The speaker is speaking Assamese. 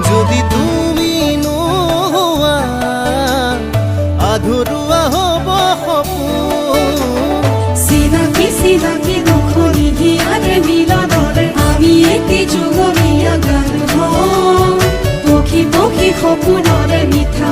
যদি তুমি নোহোৱা আধৰুৱা হ'ব সপোন। চিনাকি চিনাকি দুখ নিদিয়াৰে মিলনৰে আমি এটি যুগমীয়া গান গাওঁ। পক্ষী পক্ষী সপোনৰে মিঠা